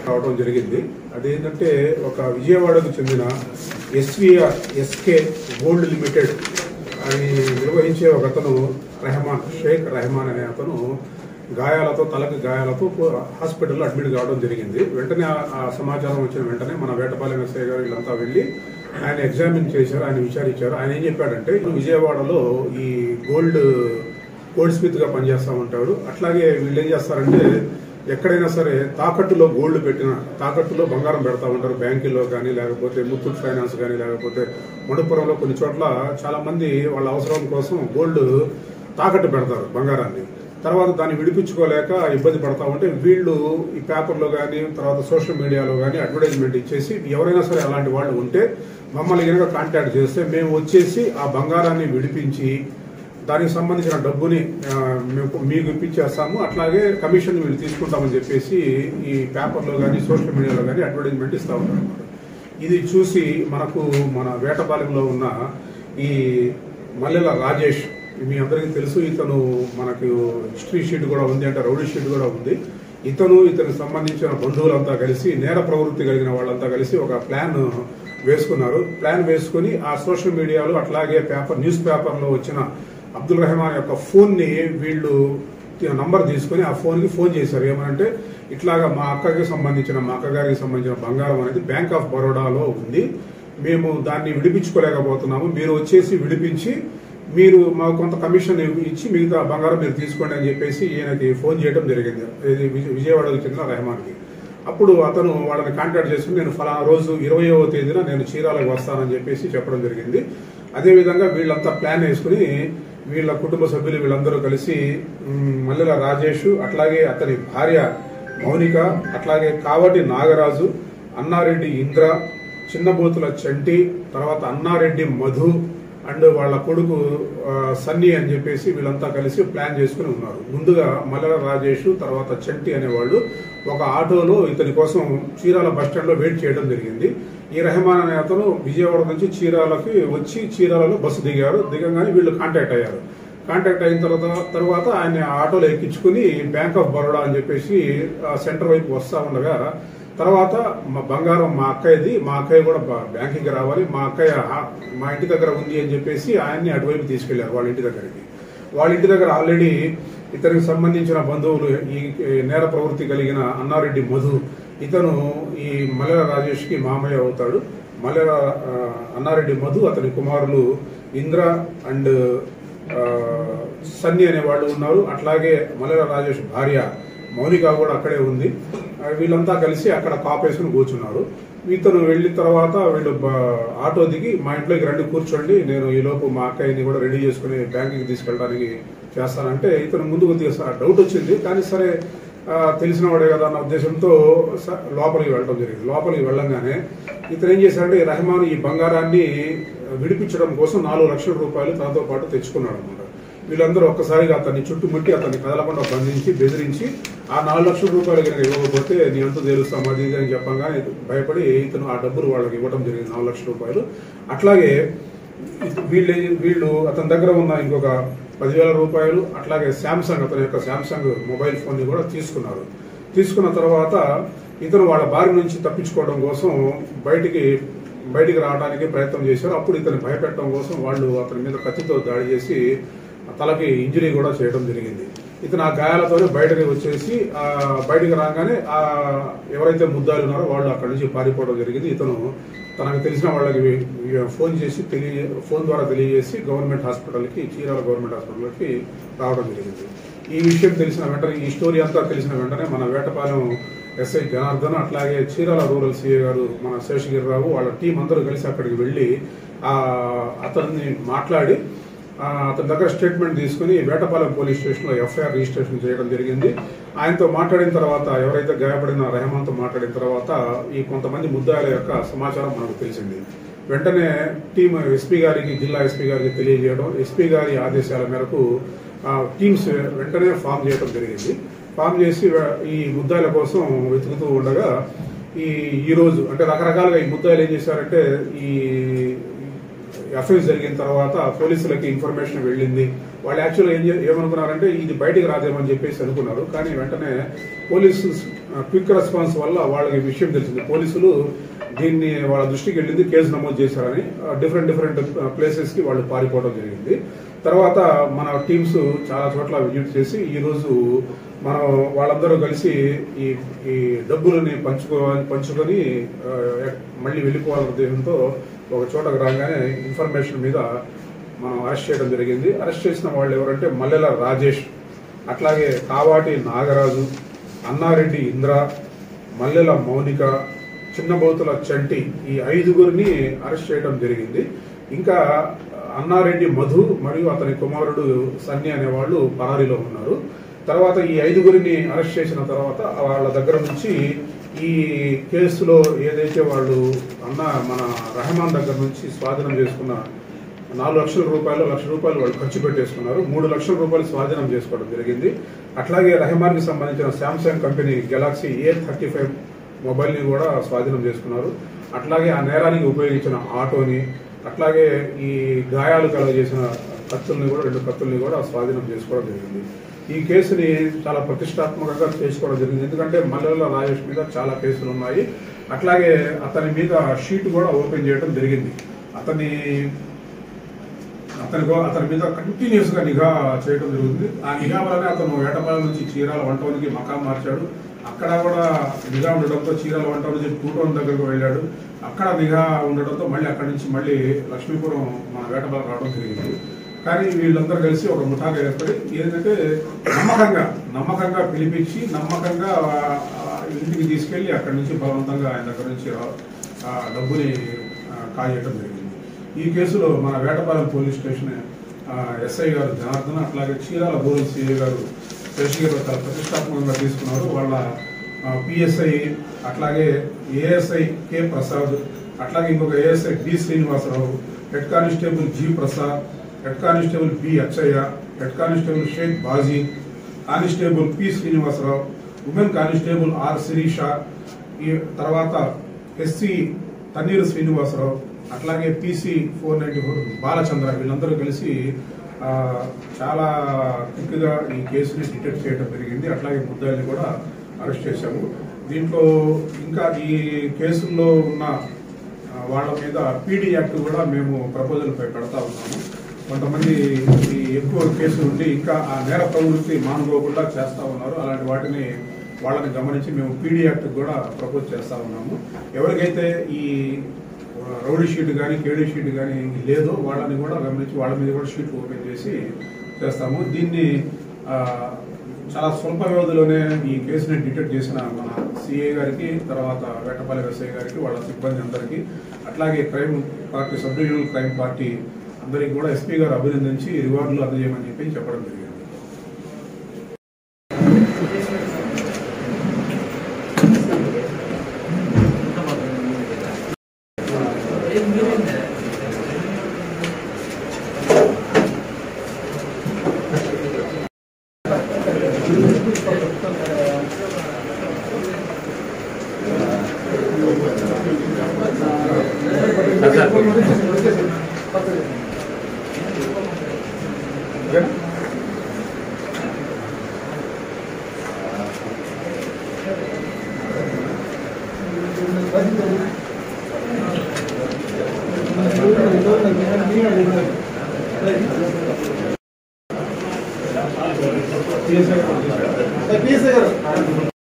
రావడం జరిగింది. అదేంటంటే ఒక విజయవాడకు చెందిన ఎస్కే గోల్డ్ లిమిటెడ్ అని నిర్వహించే ఒక అతను షేక్ రెహమాన్ అనే అతను గాయాలతో తలకు గాయాలతో హాస్పిటల్లో అడ్మిట్ కావడం జరిగింది. వెంటనే ఆ సమాచారం వచ్చిన వెంటనే మన వేటపాలెం ఎస్ఐ గారు వీళ్ళంతా వెళ్ళి ఆయన ఎగ్జామిన్ చేశారు, ఆయన విచారించారు. ఆయన ఏం చెప్పాడంటే విజయవాడలో ఈ గోల్డ్ స్మిత్ గా పనిచేస్తూ ఉంటాడు. అట్లాగే వీళ్ళు ఏం చేస్తారంటే ఎక్కడైనా సరే తాకట్టులో గోల్డ్ పెట్టిన తాకట్టులో బంగారం పెడతా ఉంటారు, బ్యాంకుల్లో కానీ లేకపోతే ముత్తూట్ ఫైనాన్స్ కానీ లేకపోతే మణుపురంలో కొన్ని చోట్ల చాలా మంది వాళ్ళ అవసరం కోసం గోల్డ్ తాకట్టు పెడతారు బంగారాన్ని. తర్వాత దాన్ని విడిపించుకోలేక ఇబ్బంది పడతా ఉంటే వీళ్ళు ఈ పేపర్లో కానీ తర్వాత సోషల్ మీడియాలో కానీ అడ్వర్టైజ్మెంట్ ఇచ్చేసి ఎవరైనా సరే అలాంటి వాళ్ళు ఉంటే మమ్మల్ని కనుక కాంటాక్ట్ చేస్తే మేము వచ్చేసి ఆ బంగారాన్ని విడిపించి దానికి సంబంధించిన డబ్బుని మీకు ఇప్పించేస్తాము, అట్లాగే కమిషన్ వీళ్ళు తీసుకుంటామని చెప్పేసి ఈ పేపర్లో కానీ సోషల్ మీడియాలో కానీ అడ్వర్టైజ్మెంట్ ఇస్తూ ఉంటారు అన్నమాట. ఇది చూసి మన వేటపాలెంలో ఉన్న ఈ మల్లెల రాజేష్, మీ అందరికీ తెలుసు, ఇతను మనకు హిస్టరీ షీట్ కూడా ఉంది, అంటే రౌడీ షీట్ కూడా ఉంది. ఇతనికి సంబంధించిన బంధువులంతా కలిసి నేర ప్రవృత్తి కలిగిన వాళ్ళంతా కలిసి ఒక ప్లాన్ వేసుకున్నారు. ప్లాన్ వేసుకుని ఆ సోషల్ మీడియాలో అట్లాగే న్యూస్ పేపర్లో వచ్చిన అబ్దుల్ రెహమాన్ యొక్క ఫోన్ ని వీళ్ళు నంబర్ తీసుకుని ఆ ఫోన్ చేశారు. ఏమంటే ఇట్లాగా మా అక్కగారికి సంబంధించిన బంగారం అనేది బ్యాంక్ ఆఫ్ బరోడాలో ఉంది, మేము దాన్ని విడిపించుకోలేకపోతున్నాము, మీరు వచ్చేసి విడిపించి మీరు మాకు కొంత కమిషన్ ఇచ్చి మిగతా బంగారం మీరు తీసుకోండి అని చెప్పేసి ఈయనకి ఫోన్ చేయడం జరిగింది, విజయవాడకు చెందిన రెహమాన్కి. అప్పుడు అతను వాళ్ళని కాంటాక్ట్ చేసుకుని నేను ఫలానా రోజు 20వ తేదీన నేను చీరాలకు వస్తానని చెప్పేసి చెప్పడం జరిగింది. అదేవిధంగా వీళ్ళంతా ప్లాన్ వేసుకుని వీళ్ళ కుటుంబ సభ్యులు వీళ్ళందరూ కలిసి మల్లెల రాజేష్, అట్లాగే అతని భార్య మౌనిక, అట్లాగే కావటి నాగరాజు, అన్నారెడ్డి ఇంద్ర, చిన్నబోతుల చంటి, తర్వాత అన్నారెడ్డి మధు అండ్ వాళ్ళ కొడుకు సన్నీ అని చెప్పేసి వీళ్ళంతా కలిసి ప్లాన్ చేసుకుని ఉన్నారు. ముందుగా మల్లెల రాజేష్ తర్వాత చంటి అనేవాళ్ళు ఒక ఆటోలో ఇతని కోసం చీరాల బస్టాండ్ లో వెయిట్ చేయడం జరిగింది. ఈ రెహమాన్ అనే అతను విజయవాడ నుంచి చీరాలకి వచ్చి చీరాలలో బస్సు దిగంగానే వీళ్ళు కాంటాక్ట్ అయ్యారు. కాంటాక్ట్ అయిన తర్వాత ఆయన ఆటోలో ఎక్కించుకుని బ్యాంక్ ఆఫ్ బరోడా అని చెప్పేసి సెంటర్ వైపు వస్తా ఉండగా తర్వాత మా బంగారం మా అక్కయ్య కూడా బ్యాంకింగ్ రావాలి, మా ఇంటి దగ్గర ఉంది అని చెప్పేసి ఆయన్ని అటువైపు తీసుకెళ్లారు వాళ్ళ ఇంటి దగ్గరికి. వాళ్ళ ఇంటి దగ్గర ఆల్రెడీ ఇతనికి సంబంధించిన బంధువులు ఈ నేర ప్రవృత్తి కలిగిన అన్నారెడ్డి మధు, ఇతను ఈ మల్లెల రాజేష్ కి మామయ్య అవుతాడు. అన్నారెడ్డి మధు, అతని కుమారులు ఇంద్ర అండ్ సన్నీ అనే వాళ్ళు ఉన్నారు. అట్లాగే మల్లెల రాజేష్ భార్య మౌనిక కూడా అక్కడే ఉంది. వీళ్ళంతా కలిసి అక్కడ కాపేసుకుని కూర్చున్నారు. ఇతను వెళ్ళిన తర్వాత వీళ్ళు ఆటో దిగి మా ఇంట్లోకి రండి కూర్చోండి, నేను ఈలోపు మా అక్కయ్యని కూడా రెడీ చేసుకుని బ్యాంకుకి తీసుకెళ్ళడానికి చేస్తానంటే ఇతను ముందుకు డౌట్ వచ్చింది. కానీ సరే తెలిసిన వాడే కదా అన్న ఉద్దేశంతో లోపలికి వెళ్ళడం జరిగింది. లోపలికి వెళ్ళంగానే ఇతను ఏం చేశాడంటే రెహమాన్ ఈ బంగారాన్ని విడిపించడం కోసం 4 లక్షల రూపాయలు తనతో పాటు తెచ్చుకున్నాడు అనమాట. వీళ్ళందరూ ఒక్కసారిగా అతన్ని చుట్టుముట్టి అతన్ని కదలకుండా బంధించి బెదిరించి ఆ 4 లక్షల రూపాయలు కనుక ఇవ్వకపోతే నీ అంతా తెలుస్తాం అది ఇది అని చెప్పంగానే భయపడి ఇతను ఆ డబ్బులు వాళ్ళకి ఇవ్వడం జరిగింది, 4 లక్షల రూపాయలు. అట్లాగే వీళ్ళు అతని దగ్గర ఉన్న ఇంకొక 10,000 రూపాయలు, అట్లాగే అతని యొక్క శాంసంగ్ మొబైల్ ఫోన్ ని కూడా తీసుకున్నారు. తీసుకున్న తర్వాత ఇతను వాళ్ళ బారి నుంచి తప్పించుకోవడం కోసం బయటికి రావడానికి ప్రయత్నం చేశారు. అప్పుడు ఇతను భయపెట్టడం కోసం వాళ్ళు అతని మీద కత్తితో దాడి చేసి తలకి ఇంజరీ కూడా చేయడం జరిగింది. ఇతను ఆ గాయాలతోనే బయటికి రాగానే ఎవరైతే ముద్దాలు ఉన్నారో వాళ్ళు అక్కడి నుంచి పారిపోవడం జరిగింది. ఇతను తనకు తెలిసిన వాళ్ళకి ఫోన్ ద్వారా తెలియజేసి చీరాల గవర్నమెంట్ హాస్పిటల్కి రావడం జరిగింది. ఈ విషయం తెలిసిన వెంటనే, ఈ స్టోరీ అంతా తెలిసిన వెంటనే మన వేటపాలెం ఎస్ఐ జనార్దన్, అట్లాగే చీరాల రూరల్ సిఐ గారు మన శేషగిరిరావు వాళ్ళ టీం అందరూ కలిసి అక్కడికి వెళ్లి అతన్ని మాట్లాడి అతని దగ్గర స్టేట్మెంట్ తీసుకుని వేటపాలెం పోలీస్ స్టేషన్ లో ఎఫ్ఐఆర్ రిజిస్ట్రేషన్ చేయడం జరిగింది. ఆయనతో మాట్లాడిన తర్వాత, ఎవరైతే గాయపడిన రెహమాన్తో మాట్లాడిన తర్వాత ఈ కొంతమంది ముద్దాయిల యొక్క సమాచారం మనకు తెలిసింది. వెంటనే టీం జిల్లా ఎస్పీ గారికి తెలియజేయడం, ఎస్పీ గారి ఆదేశాల మేరకు టీమ్స్ వెంటనే ఫామ్ చేయడం జరిగింది. ఫామ్ చేసి ఈ ముద్దాయిల కోసం వెతుకుతూ ఉండగా ఈ రోజు అంటే రకరకాలుగా ఈ ముద్దాయిలు ఏం చేశారంటే ఈ అఫెన్స్ జరిగిన తర్వాత పోలీసులకి ఇన్ఫర్మేషన్ వెళ్ళింది, వాళ్ళు యాక్చువల్గా ఏమనుకున్నారంటే ఇది బయటికి రాదేమని చెప్పేసి అనుకున్నారు. కానీ వెంటనే పోలీసు క్విక్ రెస్పాన్స్ వల్ల వాళ్ళకి విషయం తెలిసింది. పోలీసులు దీన్ని వాళ్ళ దృష్టికి వెళ్ళింది, కేసు నమోదు చేశారని డిఫరెంట్ ప్లేసెస్కి వాళ్ళు పారిపోవడం జరిగింది. తర్వాత మన టీమ్స్ చాలా చోట్ల విజిట్ చేసి ఈరోజు మనం వాళ్ళందరూ కలిసి ఈ డబ్బులని పంచుకొని మళ్ళీ వెళ్ళిపోవాలనే ఉద్దేశంతో ఒక చోటకు రాగానే ఇన్ఫర్మేషన్ మీద మనం అరెస్ట్ చేయడం జరిగింది. అరెస్ట్ చేసిన వాళ్ళు ఎవరంటే మల్లెల రాజేష్, అట్లాగే కావాటి నాగరాజు, అన్నారెడ్డి ఇంద్ర, మల్లెల మౌనిక, చిన్నబోతుల చంటి, ఈ 5గురిని అరెస్ట్ చేయడం జరిగింది. ఇంకా అన్నారెడ్డి మధు మరియు అతని కుమారుడు సన్ని అనేవాళ్ళు పరారీలో ఉన్నారు. తర్వాత ఈ 5గురిని అరెస్ట్ చేసిన తర్వాత వాళ్ళ దగ్గర నుంచి ఈ కేసులో ఏదైతే వాళ్ళు మన రెహమాన్ దగ్గర నుంచి స్వాధీనం చేసుకున్న 4 లక్షల రూపాయలు, 1 లక్ష రూపాయలు వాళ్ళు ఖర్చు పెట్టేసుకున్నారు. 3 లక్షల రూపాయలు స్వాధీనం చేసుకోవడం జరిగింది. అట్లాగే రెహమాన్కి సంబంధించిన శాంసంగ్ కంపెనీ గెలాక్సీ A35 మొబైల్ని కూడా స్వాధీనం చేసుకున్నారు. అట్లాగే ఆ నేరానికి ఉపయోగించిన ఆటోని, అట్లాగే ఈ గాయాలు కలగజేసిన కత్తుల్ని కూడా 2 కత్తుల్ని కూడా స్వాధీనం చేసుకోవడం జరిగింది. ఈ కేసుని చాలా ప్రతిష్టాత్మకంగా చేసుకోవడం జరిగింది. ఎందుకంటే మల్లెల రాజేష్ మీద చాలా కేసులు ఉన్నాయి. అట్లాగే అతని మీద షీట్ కూడా ఓపెన్ చేయడం జరిగింది. అతని మీద కంటిన్యూస్ గా నిఘా చేయడం జరుగుతుంది. ఆ నిఘా వల్లనే అతను ఏటపాలెం నుంచి చీరాల 1 టౌన్కి మకాం మార్చాడు. అక్కడ కూడా నిఘా ఉండడంతో చీరాల 1 టౌన్ నుంచి 2 టౌన్ దగ్గరకు వెళ్ళాడు. అక్కడ నిఘా ఉండడంతో మళ్ళీ అక్కడి నుంచి మళ్ళీ లక్ష్మీపురం మన వేటపాలెం రావడం జరిగింది. కానీ వీళ్ళందరూ కలిసి ఒక ముఠాగా ఏర్పడి ఏంటంటే నమ్మకంగా పిలిపించి నమ్మకంగా ఇంటికి తీసుకెళ్లి అక్కడి నుంచి బలవంతంగా ఆయన దగ్గర నుంచి డబ్బుని కాజేయడం జరిగింది. ఈ కేసులో మన వేటపాలెం పోలీస్ స్టేషన్ ఎస్ఐ గారు జనార్దన్, అట్లాగే చీరాల రూరల్ సిఐ గారు శశి గారు చాలా ప్రతిష్టాత్మకంగా తీసుకున్నారు. వాళ్ళ పిఎస్ఐ, అట్లాగే ఏఎస్ఐ కె ప్రసాద్, అట్లాగే ఇంకొక ASI B Srinivasarao, head constable G Prasad, head constable B Achaiah, head constable Shaik Baji, constable P Srinivasarao, women constable R Sirisha, ఈ తర్వాత ఎస్సీ తన్నీరు శ్రీనివాసరావు, అట్లాగే PC 494 బాలచంద్ర, వీళ్ళందరూ కలిసి చాలా క్విక్గా ఈ కేసుని డిటెక్ట్ చేయడం జరిగింది. అట్లాగే ముద్దాయిల్ని కూడా అరెస్ట్ చేశాము. దీంట్లో ఇంకా ఈ కేసుల్లో ఉన్న వాళ్ళ మీద PD యాక్ట్ కూడా మేము ప్రపోజల్పై పెడతా ఉన్నాము. కొంతమంది ఈ ఎక్కువ కేసులు ఉండి ఇంకా ఆ నేర ప్రవృత్తి మానుకోకుండా చేస్తూ ఉన్నారు. అలాంటి వాటిని వాళ్ళని గమనించి మేము PD యాక్ట్ కూడా ప్రపోజ్ చేస్తూ ఉన్నాము. ఎవరికైతే ఈ రౌడీ షీట్ కానీ కేడీ షీట్ కానీ లేదో వాళ్ళని కూడా గమనించి వాళ్ళ మీద కూడా షీట్ ఓపెన్ చేసి చేస్తాము. దీన్ని చాలా స్వల్ప వ్యవధిలోనే ఈ కేసుని డిటెక్ట్ చేసిన మన సిఐ గారికి, తర్వాత వేటపాలెం ఎస్ఐ గారికి, వాళ్ళ సిబ్బంది అందరికీ, అట్లాగే crime party sub divisional crime party అందరికీ కూడా SP గారు అభినందించి రివార్డులు అందజేయమని చెప్పి చెప్పడం జరిగింది. PSI